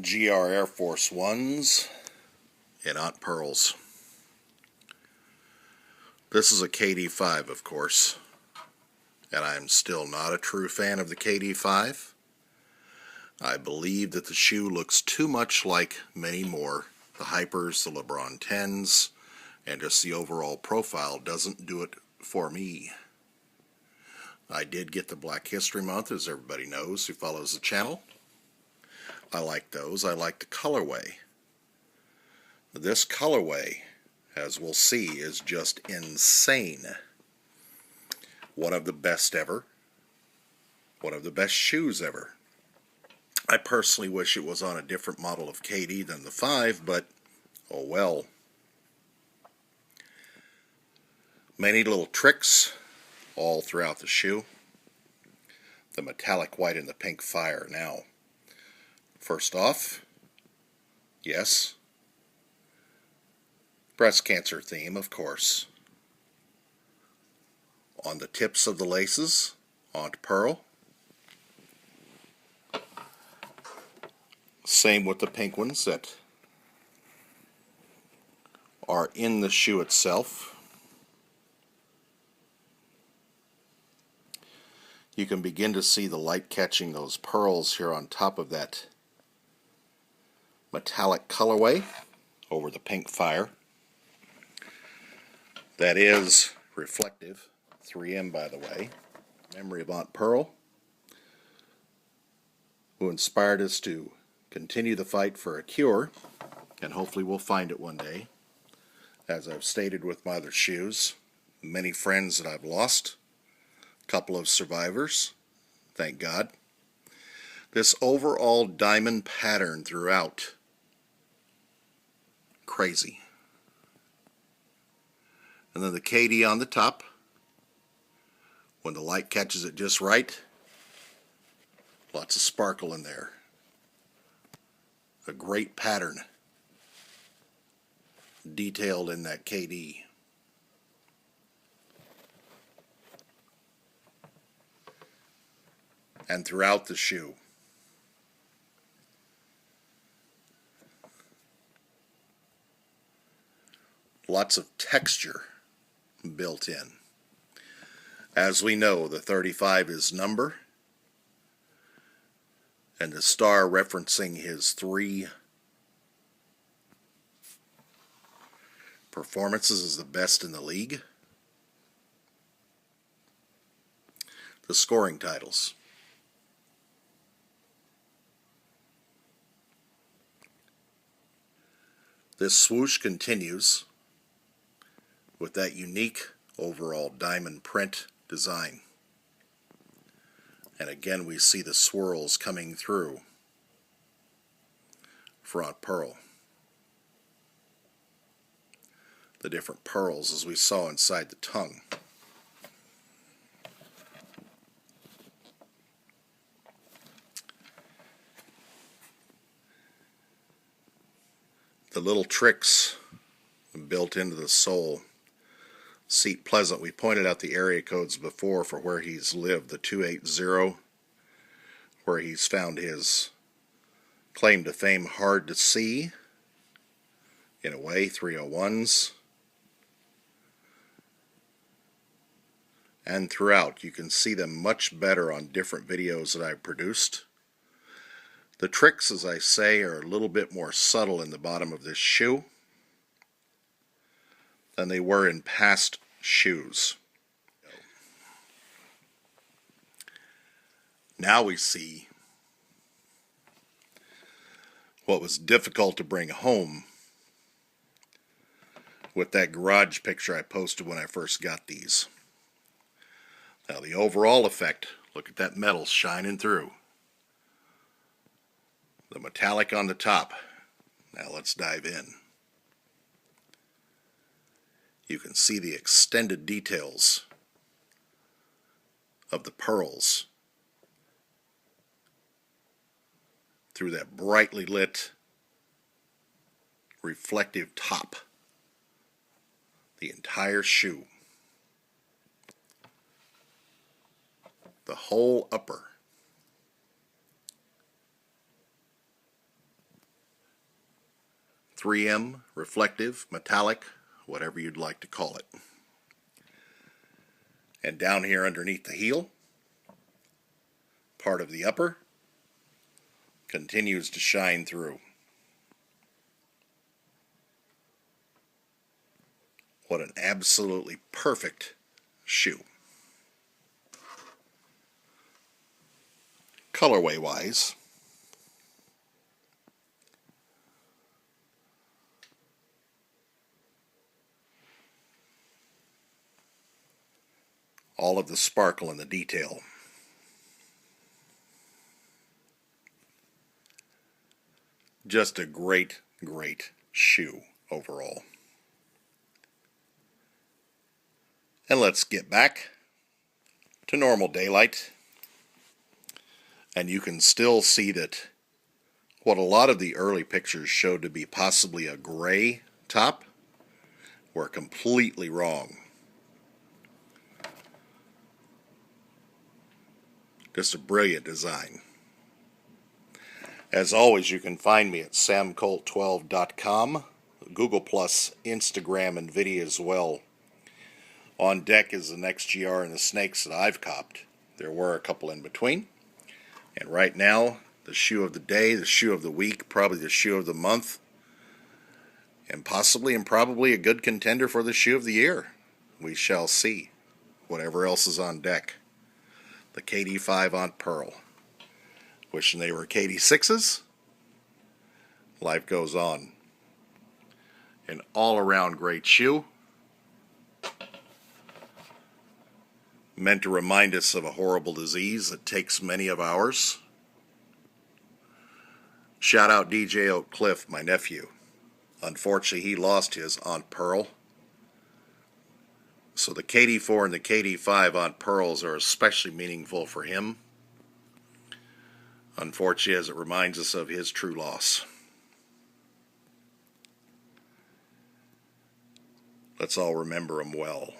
GR Air Force Ones in Aunt Pearls. This is a KD5, of course, and I'm still not a true fan of the KD5. I believe that the shoe looks too much like many more. The Hypers, the LeBron 10s, and just the overall profile doesn't do it for me. I did get the Black History Month, as everybody knows who follows the channel. I like those. I like the colorway. This colorway, as we'll see, is just insane. One of the best ever. One of the best shoes ever. I personally wish it was on a different model of KD than the 5, but oh well. Many little tricks all throughout the shoe. The metallic white and the PinkFire now. First off, yes, breast cancer theme, of course. On the tips of the laces, Aunt Pearl. Same with the pink ones that are in the shoe itself. You can begin to see the light catching those pearls here on top of that metallic colorway over the PinkFire. That is reflective, 3M by the way. Memory of Aunt Pearl, who inspired us to continue the fight for a cure, and hopefully we'll find it one day. As I've stated with my other shoes, many friends that I've lost, a couple of survivors, thank God. This overall diamond pattern throughout, crazy. And then the KD on the top, when the light catches it just right, lots of sparkle in there. A great pattern detailed in that KD. And throughout the shoe. Lots of texture built in. As we know, the 35 is number, and the star referencing his 3 performances is the best in the league. The scoring titles. This swoosh continues with that unique overall diamond print design. And again we see the swirls coming through for Aunt Pearl. The different pearls as we saw inside the tongue. The little tricks built into the sole. Seat Pleasant, we pointed out the area codes before for where he's lived. The 280, where he's found his claim to fame hard to see. In a way, 301s. And throughout, you can see them much better on different videos that I've produced. The tricks, as I say, are a little bit more subtle in the bottom of this shoe than they were in past shoes. Now we see what was difficult to bring home with that garage picture I posted when I first got these. Now the overall effect, look at that metal shining through. The metallic on the top. Now let's dive in. You can see the extended details of the pearls through that brightly lit reflective top. The entire shoe. The whole upper. 3M, reflective, metallic, whatever you'd like to call it. And down here underneath the heel, part of the upper continues to shine through. What an absolutely perfect shoe. Colorway wise, all of the sparkle and the detail. Just a great, great shoe overall. And let's get back to normal daylight. And you can still see that what a lot of the early pictures showed to be possibly a gray top were completely wrong. Just a brilliant design. As always, you can find me at samcolt12.com, Google+, Instagram, and Video as well. On deck is the next GR and the snakes that I've copped. There were a couple in between. And right now, the shoe of the day, the shoe of the week, probably the shoe of the month, and possibly and probably a good contender for the shoe of the year. We shall see. Whatever else is on deck. The KD5 on Pearl. Wishing they were KD6s. Life goes on. An all-around great shoe. Meant to remind us of a horrible disease that takes many of ours. Shout out DJ Oak Cliff, my nephew. Unfortunately, he lost his on Pearl. So the KD4 and the KD5 on Pearls are especially meaningful for him. Unfortunately, as it reminds us of his true loss. Let's all remember him well.